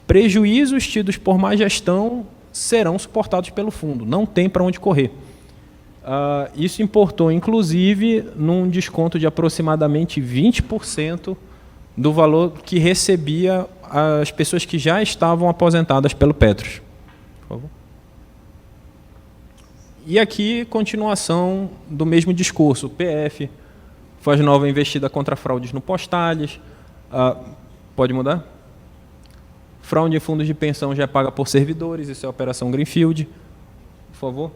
prejuízos tidos por má gestão serão suportados pelo fundo. Não tem para onde correr. Isso importou, inclusive, num desconto de aproximadamente 20% do valor que recebia as pessoas que já estavam aposentadas pelo Petros. Por favor. E aqui, continuação do mesmo discurso. O PF faz nova investida contra fraudes no Postales. Pode mudar? Fraude em fundos de pensão já é paga por servidores, isso é a Operação Greenfield. Por favor.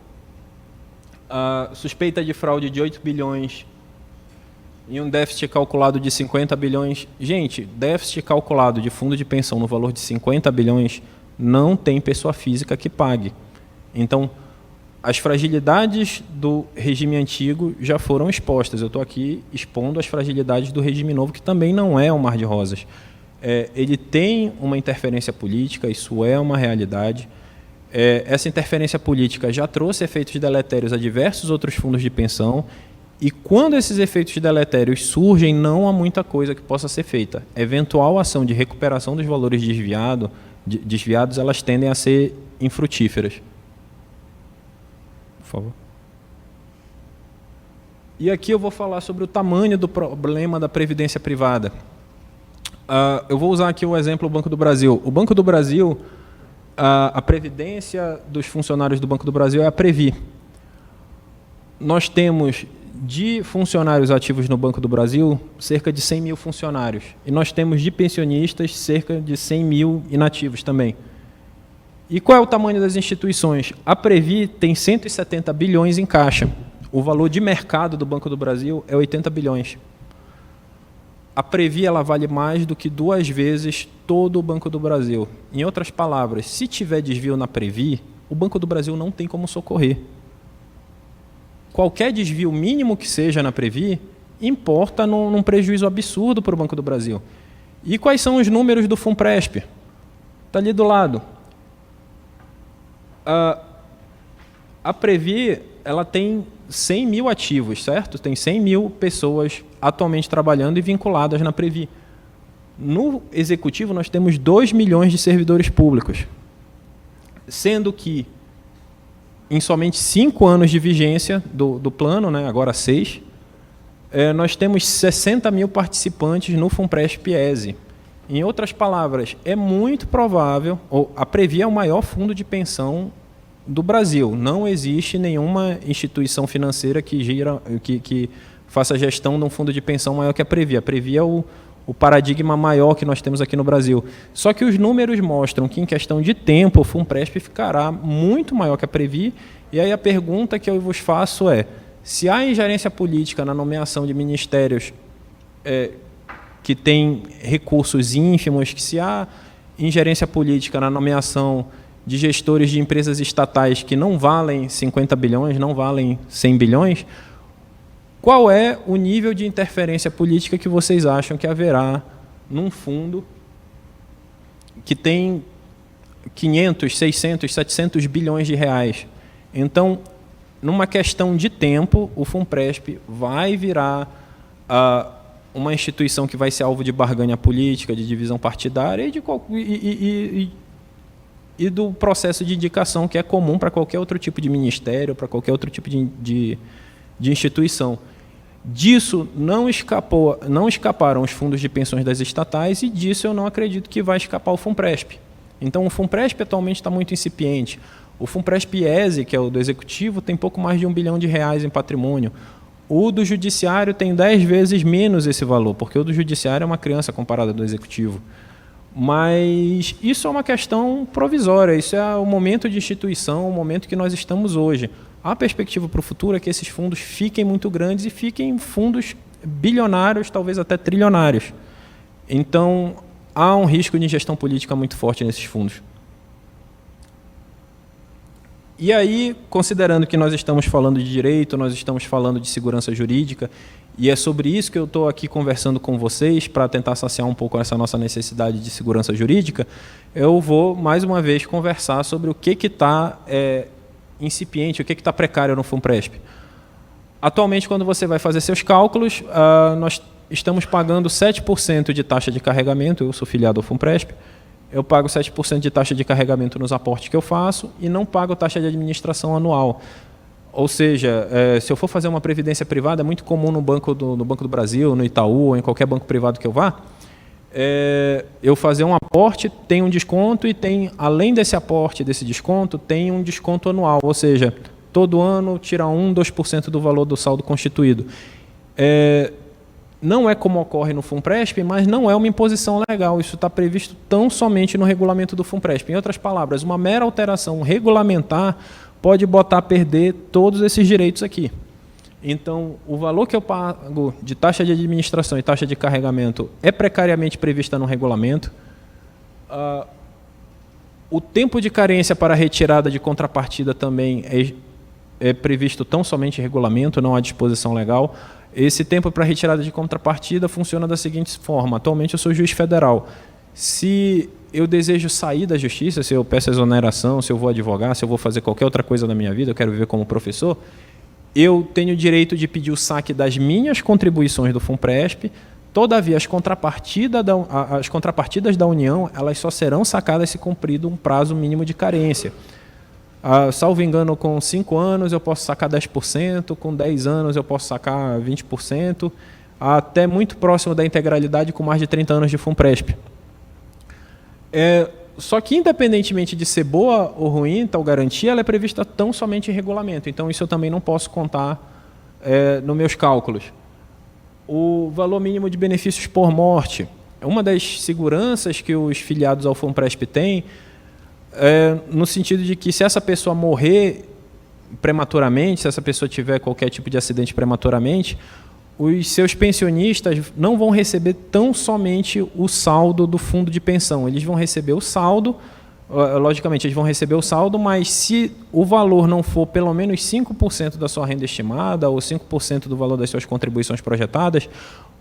Suspeita de fraude de 8 bilhões e um déficit calculado de 50 bilhões. Gente, déficit calculado de fundo de pensão no valor de 50 bilhões não tem pessoa física que pague. Então, as fragilidades do regime antigo já foram expostas. Eu estou aqui expondo as fragilidades do regime novo, que também não é um mar de rosas. Ele tem uma interferência política, isso é uma realidade. Essa interferência política já trouxe efeitos deletérios a diversos outros fundos de pensão, e quando esses efeitos deletérios surgem, não há muita coisa que possa ser feita. Eventual ação de recuperação dos valores desviados, elas tendem a ser infrutíferas. Por favor. E aqui eu vou falar sobre o tamanho do problema da previdência privada. Eu vou usar aqui o exemplo do Banco do Brasil. O Banco do Brasil, a previdência dos funcionários do Banco do Brasil é a Previ. Nós temos, de funcionários ativos no Banco do Brasil, cerca de 100 mil funcionários. E nós temos de pensionistas cerca de 100 mil inativos também. E qual é o tamanho das instituições? A Previ tem 170 bilhões em caixa. O valor de mercado do Banco do Brasil é 80 bilhões. A Previ ela vale mais do que 2 vezes todo o Banco do Brasil. Em outras palavras, se tiver desvio na Previ, o Banco do Brasil não tem como socorrer. Qualquer desvio mínimo que seja na Previ importa num prejuízo absurdo para o Banco do Brasil. E quais são os números do FUNPRESP? Está ali do lado. A Previ ela tem 100 mil ativos, certo? Tem 100 mil pessoas atualmente trabalhando e vinculadas na Previ. No Executivo, nós temos 2 milhões de servidores públicos, sendo que, em somente 5 anos de vigência do plano, né, agora 6, nós temos 60 mil participantes no FUNPRESP-ESE. Em outras palavras, é muito provável, a Previ é o maior fundo de pensão do Brasil. Não existe nenhuma instituição financeira que faça gestão de um fundo de pensão maior que a Previ. A Previ é o paradigma maior que nós temos aqui no Brasil. Só que os números mostram que, em questão de tempo, o FUNPRESP ficará muito maior que a Previ. E aí a pergunta que eu vos faço é: se há ingerência política na nomeação de ministérios que têm recursos ínfimos, que se há ingerência política na nomeação de gestores de empresas estatais que não valem 50 bilhões, não valem 100 bilhões, qual é o nível de interferência política que vocês acham que haverá num fundo que tem 500, 600, 700 bilhões de reais? Então, numa questão de tempo, o FUNPRESP vai virar uma instituição que vai ser alvo de barganha política, de divisão partidária e do processo de indicação que é comum para qualquer outro tipo de ministério, para qualquer outro tipo de instituição. Disso não escaparam os fundos de pensões das estatais, e disso eu não acredito que vai escapar o FUNPRESP. Então, o FUNPRESP atualmente está muito incipiente. O FUNPRESP-ESE, que é o do Executivo, tem pouco mais de R$1 bilhão em patrimônio. O do Judiciário tem 10 vezes menos esse valor, porque o do Judiciário é uma criança comparada ao do Executivo. Mas isso é uma questão provisória, isso é o momento de instituição, o momento que nós estamos hoje. A perspectiva para o futuro é que esses fundos fiquem muito grandes e fiquem fundos bilionários, talvez até trilionários. Então, há um risco de ingestão política muito forte nesses fundos. E aí, considerando que nós estamos falando de direito, nós estamos falando de segurança jurídica, e é sobre isso que eu estou aqui conversando com vocês, para tentar saciar um pouco essa nossa necessidade de segurança jurídica, eu vou, mais uma vez, conversar sobre o que está incipiente, o que está precário no FUNPRESP. Atualmente, quando você vai fazer seus cálculos, nós estamos pagando 7% de taxa de carregamento, eu sou filiado ao FUNPRESP, eu pago 7% de taxa de carregamento nos aportes que eu faço e não pago taxa de administração anual. Ou seja, se eu for fazer uma previdência privada, é muito comum no Banco do Brasil, no Itaú, ou em qualquer banco privado que eu vá, eu fazer um aporte, tem um desconto e tem, além desse aporte, desse desconto, tem um desconto anual. Ou seja, todo ano tira 1%, 2% do valor do saldo constituído. Não é como ocorre no FUNPRESP, mas não é uma imposição legal. Isso está previsto tão somente no regulamento do FUNPRESP. Em outras palavras, uma mera alteração regulamentar pode botar a perder todos esses direitos aqui. Então, o valor que eu pago de taxa de administração e taxa de carregamento é precariamente prevista no regulamento. O tempo de carência para retirada de contrapartida também é previsto tão somente em regulamento, não há disposição legal. Esse tempo para retirada de contrapartida funciona da seguinte forma: atualmente eu sou juiz federal. Se eu desejo sair da justiça, se eu peço exoneração, se eu vou advogar, se eu vou fazer qualquer outra coisa na minha vida, eu quero viver como professor, eu tenho o direito de pedir o saque das minhas contribuições do FUNPRESP. Todavia, as contrapartidas da União, elas só serão sacadas se cumprido um prazo mínimo de carência. Salvo engano, com 5 anos eu posso sacar 10%, com 10 anos eu posso sacar 20%, até muito próximo da integralidade com mais de 30 anos de FUNPRESP. Só que, independentemente de ser boa ou ruim, tal garantia, ela é prevista tão somente em regulamento. Então, isso eu também não posso contar nos meus cálculos. O valor mínimo de benefícios por morte é uma das seguranças que os filiados ao FUNPRESP têm, no sentido de que, se essa pessoa morrer prematuramente, se essa pessoa tiver qualquer tipo de acidente prematuramente, os seus pensionistas não vão receber tão somente o saldo do fundo de pensão. Eles vão receber o saldo, logicamente eles vão receber o saldo, mas se o valor não for pelo menos 5% da sua renda estimada ou 5% do valor das suas contribuições projetadas,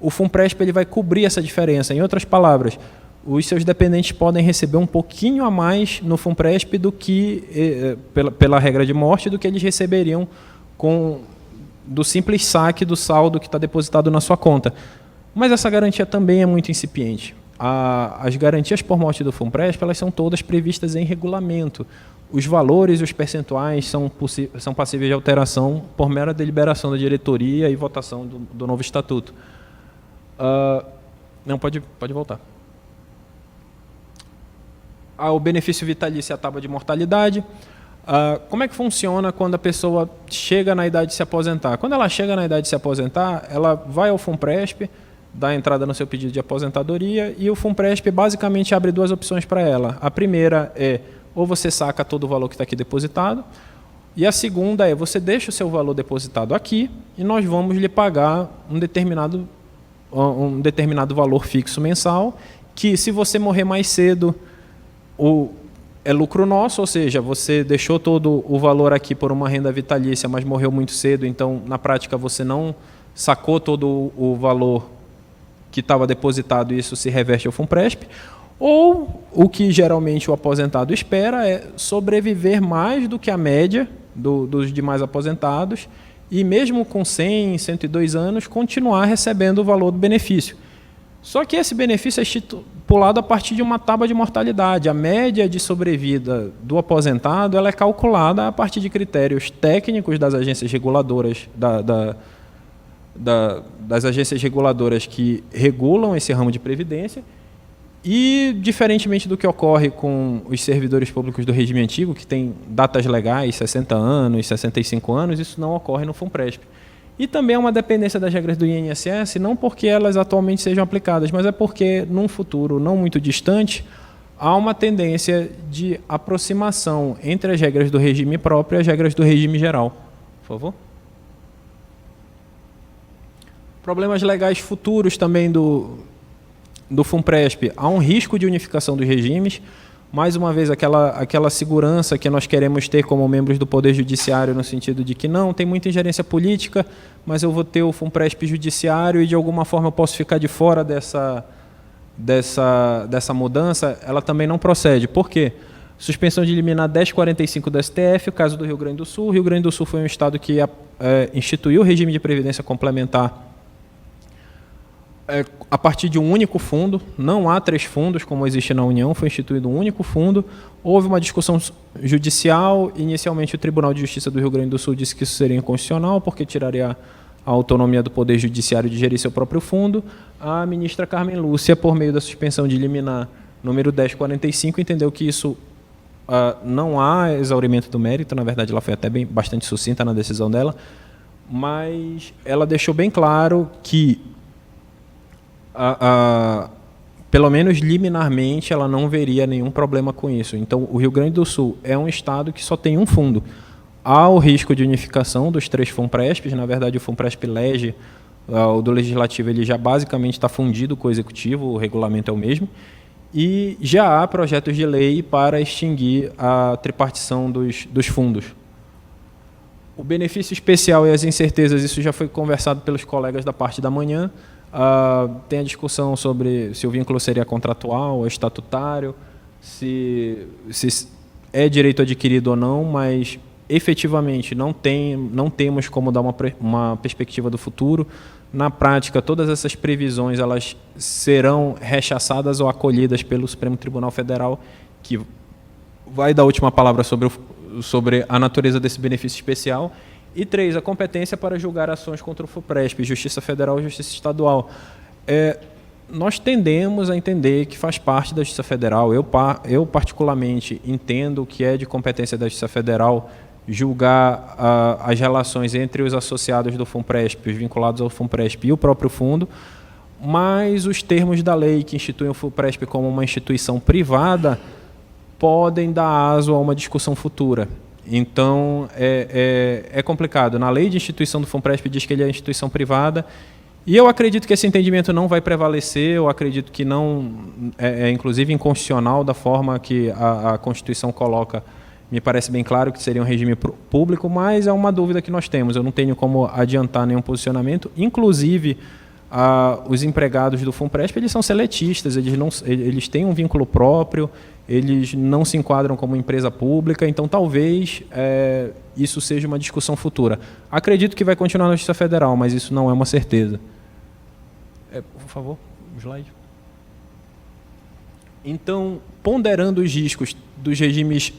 o FUNPRESP ele vai cobrir essa diferença. Em outras palavras, os seus dependentes podem receber um pouquinho a mais no FUNPRESP do que, pela regra de morte, do que eles receberiam do simples saque do saldo que está depositado na sua conta. Mas essa garantia também é muito incipiente. As garantias por morte do FUNPRESP, elas são todas previstas em regulamento. Os valores e os percentuais são passíveis de alteração por mera deliberação da diretoria e votação do novo estatuto. Não, pode voltar. O benefício vitalício e a tábua de mortalidade. Como é que funciona quando a pessoa chega na idade de se aposentar? Quando ela chega na idade de se aposentar, ela vai ao FUNPRESP, dá entrada no seu pedido de aposentadoria, e o FUNPRESP basicamente abre duas opções para ela. A primeira é, ou você saca todo o valor que está aqui depositado, e a segunda é, você deixa o seu valor depositado aqui, e nós vamos lhe pagar um determinado valor fixo mensal, que se você morrer mais cedo, é lucro nosso, ou seja, você deixou todo o valor aqui por uma renda vitalícia, mas morreu muito cedo, então, na prática, você não sacou todo o valor que estava depositado e isso se reverte ao FUNPRESP, ou o que geralmente o aposentado espera é sobreviver mais do que a média dos demais aposentados e mesmo com 100, 102 anos, continuar recebendo o valor do benefício. Só que esse benefício é estipulado a partir de uma tábua de mortalidade. A média de sobrevida do aposentado ela é calculada a partir de critérios técnicos das agências reguladoras, das agências reguladoras que regulam esse ramo de previdência e, diferentemente do que ocorre com os servidores públicos do regime antigo, que tem datas legais, 60 anos, 65 anos, isso não ocorre no FUNPRESP. E também é uma dependência das regras do INSS, não porque elas atualmente sejam aplicadas, mas é porque, num futuro não muito distante, há uma tendência de aproximação entre as regras do regime próprio e as regras do regime geral. Por favor. Problemas legais futuros também do FUNPRESP. Há um risco de unificação dos regimes. Mais uma vez, aquela segurança que nós queremos ter como membros do Poder Judiciário, no sentido de que não, tem muita ingerência política, mas eu vou ter o FUNPRESP judiciário e, de alguma forma, eu posso ficar de fora dessa mudança, ela também não procede. Por quê? Suspensão de liminar 1045 do STF, o caso do Rio Grande do Sul. O Rio Grande do Sul foi um estado que instituiu o regime de previdência complementar a partir de um único fundo, não há 3 fundos como existe na União, foi instituído um único fundo. Houve uma discussão judicial, inicialmente o Tribunal de Justiça do Rio Grande do Sul disse que isso seria inconstitucional, porque tiraria a autonomia do Poder Judiciário de gerir seu próprio fundo. A ministra Carmen Lúcia, por meio da suspensão de liminar número 1045, entendeu que isso não há exaurimento do mérito, na verdade ela foi até bastante sucinta na decisão dela, mas ela deixou bem claro que pelo menos liminarmente, ela não veria nenhum problema com isso. Então, o Rio Grande do Sul é um estado que só tem um fundo. Há o risco de unificação dos 3 FUNPRESPs. Na verdade, o FUNPRESP LEGE, o do Legislativo, ele já basicamente está fundido com o Executivo, o regulamento é o mesmo. E já há projetos de lei para extinguir a tripartição dos fundos. O benefício especial e as incertezas, isso já foi conversado pelos colegas da parte da manhã. Tem a discussão sobre se o vínculo seria contratual ou estatutário, se é direito adquirido ou não, mas efetivamente não temos como dar uma perspectiva do futuro. Na prática, todas essas previsões elas serão rechaçadas ou acolhidas pelo Supremo Tribunal Federal, que vai dar a última palavra sobre a natureza desse benefício especial. E 3, a competência para julgar ações contra o FUNPRESP, Justiça Federal e Justiça Estadual. Nós tendemos a entender que faz parte da Justiça Federal. Eu particularmente, entendo que é de competência da Justiça Federal julgar as relações entre os associados do FUNPRESP, os vinculados ao FUNPRESP e o próprio fundo, mas os termos da lei que instituem o FUNPRESP como uma instituição privada podem dar aso a uma discussão futura. Então, é complicado. Na lei de instituição do FUNPRESP diz que ele é instituição privada, e eu acredito que esse entendimento não vai prevalecer, eu acredito que não inclusive inconstitucional da forma que a Constituição coloca. Me parece bem claro que seria um regime público, mas é uma dúvida que nós temos. Eu não tenho como adiantar nenhum posicionamento. Inclusive, os empregados do FUNPRESP, eles são seletistas, eles têm um vínculo próprio, eles não se enquadram como empresa pública, então talvez isso seja uma discussão futura. Acredito que vai continuar na Justiça Federal, mas isso não é uma certeza. Por favor, o slide. Então, ponderando os riscos dos regimes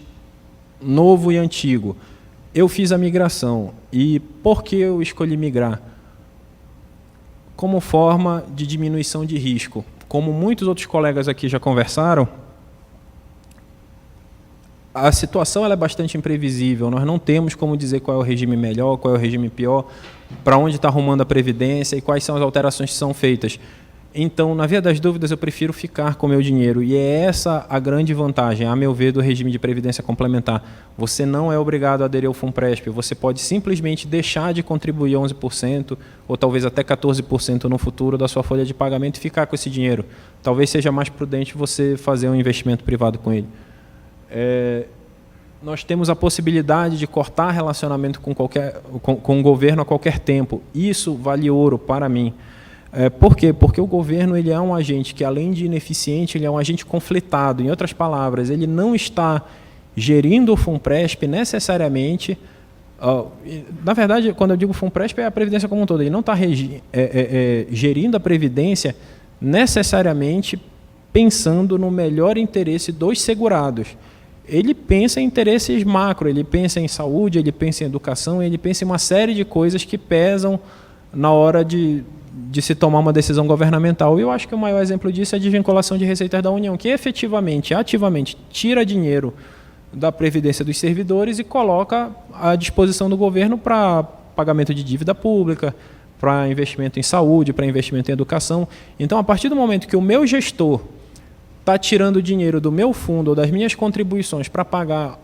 novo e antigo, eu fiz a migração. E por que eu escolhi migrar? Como forma de diminuição de risco. Como muitos outros colegas aqui já conversaram, a situação ela é bastante imprevisível. Nós não temos como dizer qual é o regime melhor, qual é o regime pior, para onde está arrumando a Previdência e quais são as alterações que são feitas. Então, na via das dúvidas, eu prefiro ficar com o meu dinheiro. E é essa a grande vantagem, a meu ver, do regime de previdência complementar. Você não é obrigado a aderir ao FUNPRESP. Você pode simplesmente deixar de contribuir 11%, ou talvez até 14% no futuro da sua folha de pagamento e ficar com esse dinheiro. Talvez seja mais prudente você fazer um investimento privado com ele. Nós temos a possibilidade de cortar relacionamento com o governo a qualquer tempo. Isso vale ouro para mim. Por quê? Porque o governo ele é um agente que, além de ineficiente, ele é um agente conflitado. Em outras palavras, ele não está gerindo o FUNPRESP necessariamente. Na verdade, quando eu digo FUNPRESP, é a Previdência como um todo. Ele não está gerindo a Previdência necessariamente pensando no melhor interesse dos segurados. Ele pensa em interesses macro, ele pensa em saúde, ele pensa em educação, ele pensa em uma série de coisas que pesam na hora de se tomar uma decisão governamental. E eu acho que o maior exemplo disso é a desvinculação de receitas da União, que efetivamente, ativamente, tira dinheiro da Previdência dos servidores e coloca à disposição do governo para pagamento de dívida pública, para investimento em saúde, para investimento em educação. Então, a partir do momento que o meu gestor está tirando dinheiro do meu fundo ou das minhas contribuições para pagar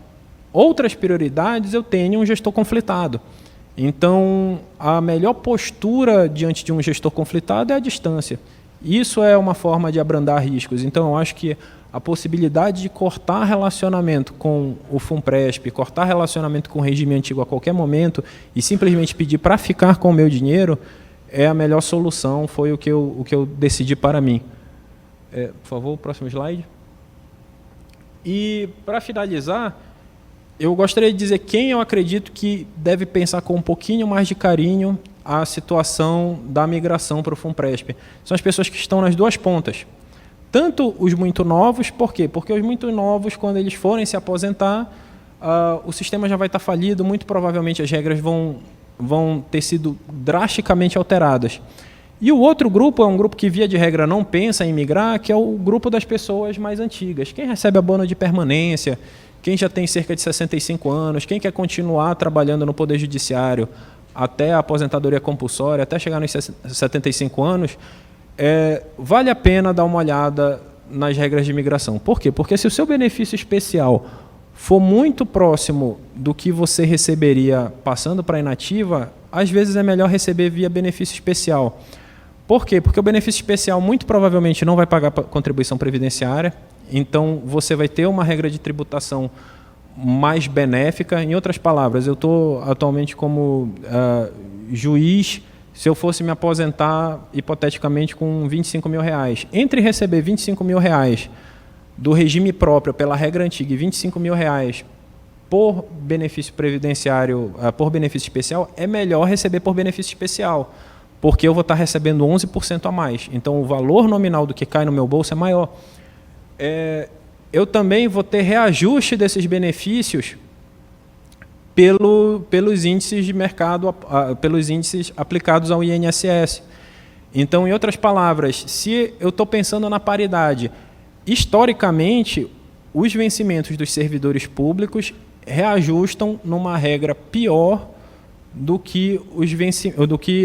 outras prioridades, eu tenho um gestor conflitado. Então, a melhor postura diante de um gestor conflitado é a distância. Isso é uma forma de abrandar riscos. Então, eu acho que a possibilidade de cortar relacionamento com o FUNPRESP, cortar relacionamento com o regime antigo a qualquer momento e simplesmente pedir para ficar com o meu dinheiro é a melhor solução, foi o que eu decidi para mim. Por favor, o próximo slide. E, para finalizar, eu gostaria de dizer quem eu acredito que deve pensar com um pouquinho mais de carinho a situação da migração para o FUNPRESP. São as pessoas que estão nas duas pontas. Tanto os muito novos, por quê? Porque os muito novos, quando eles forem se aposentar, o sistema já vai estar falido, muito provavelmente as regras vão ter sido drasticamente alteradas. E o outro grupo é um grupo que, via de regra, não pensa em migrar, que é o grupo das pessoas mais antigas. Quem recebe abono de permanência, quem já tem cerca de 65 anos, quem quer continuar trabalhando no Poder Judiciário até a aposentadoria compulsória, até chegar nos 75 anos, vale a pena dar uma olhada nas regras de migração. Por quê? Porque se o seu benefício especial for muito próximo do que você receberia passando para a inativa, às vezes é melhor receber via benefício especial. Por quê? Porque o benefício especial muito provavelmente não vai pagar contribuição previdenciária, então você vai ter uma regra de tributação mais benéfica. Em outras palavras, eu estou atualmente como juiz, se eu fosse me aposentar hipoteticamente com 25 mil reais. Entre receber 25 mil reais do regime próprio pela regra antiga e 25 mil reais por benefício previdenciário, por benefício especial, é melhor receber por benefício especial, porque eu vou estar recebendo 11% a mais. Então, o valor nominal do que cai no meu bolso é maior. Eu também vou ter reajuste desses benefícios pelos índices de mercado, pelos índices aplicados ao INSS. Então, em outras palavras, se eu estou pensando na paridade, historicamente, os vencimentos dos servidores públicos reajustam numa regra pior do que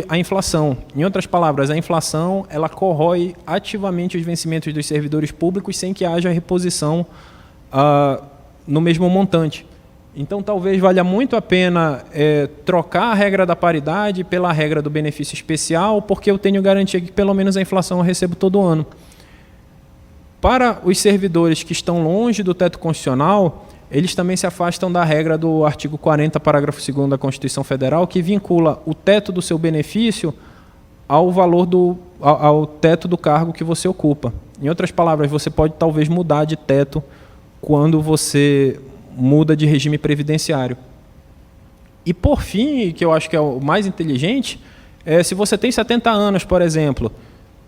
a inflação. Em outras palavras, a inflação ela corrói ativamente os vencimentos dos servidores públicos sem que haja reposição no mesmo montante. Então, talvez valha muito a pena trocar a regra da paridade pela regra do benefício especial, porque eu tenho garantia que pelo menos a inflação eu recebo todo ano. Para os servidores que estão longe do teto constitucional, eles também se afastam da regra do artigo 40, parágrafo 2º da Constituição Federal, que vincula o teto do seu benefício ao valor ao teto do cargo que você ocupa. Em outras palavras, você pode talvez mudar de teto quando você muda de regime previdenciário. E, por fim, que eu acho que é o mais inteligente, se você tem 70 anos, por exemplo,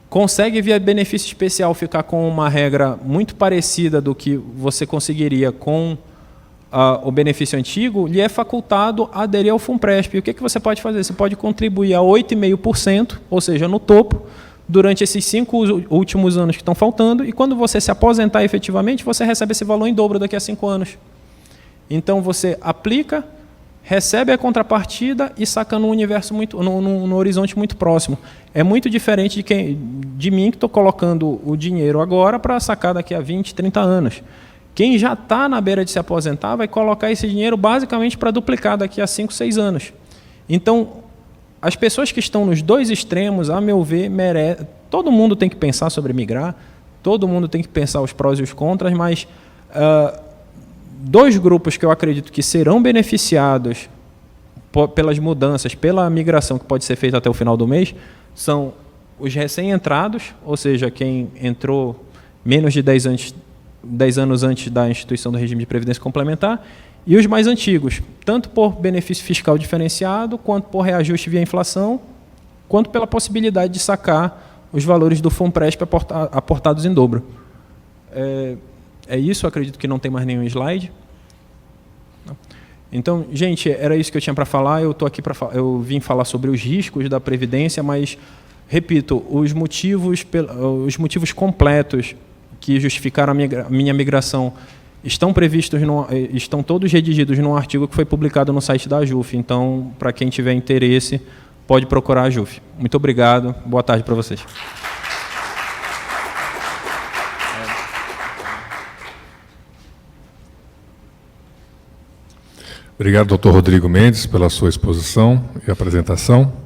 consegue, via benefício especial, ficar com uma regra muito parecida do que você conseguiria com o benefício antigo, lhe é facultado aderir ao FUNPRESP. E o que você pode fazer? Você pode contribuir a 8,5%, ou seja, no topo, durante esses 5 últimos anos que estão faltando, e quando você se aposentar efetivamente, você recebe esse valor em dobro daqui a 5 anos. Então, você aplica, recebe a contrapartida e saca num universo no horizonte muito próximo. É muito diferente de mim, que estou colocando o dinheiro agora para sacar daqui a 20, 30 anos. Quem já está na beira de se aposentar vai colocar esse dinheiro basicamente para duplicar daqui a 5, 6 anos. Então, as pessoas que estão nos dois extremos, a meu ver, todo mundo tem que pensar sobre migrar, todo mundo tem que pensar os prós e os contras, mas 2 grupos que eu acredito que serão beneficiados pelas mudanças, pela migração que pode ser feita até o final do mês, são os recém-entrados, ou seja, quem entrou menos de 10 anos antes da instituição do regime de previdência complementar, e os mais antigos, tanto por benefício fiscal diferenciado, quanto por reajuste via inflação, quanto pela possibilidade de sacar os valores do FUNPRESP aportados em dobro. É isso, acredito que não tem mais nenhum slide. Então, gente, era isso que eu tinha para falar. Eu vim falar sobre os riscos da Previdência, mas, repito, os motivos completos que justificaram a minha migração estão previstos, estão todos redigidos num artigo que foi publicado no site da AJUF. Então, para quem tiver interesse, pode procurar a AJUF. Muito obrigado. Boa tarde para vocês. Obrigado, Dr. Rodrigo Mendes, pela sua exposição e apresentação.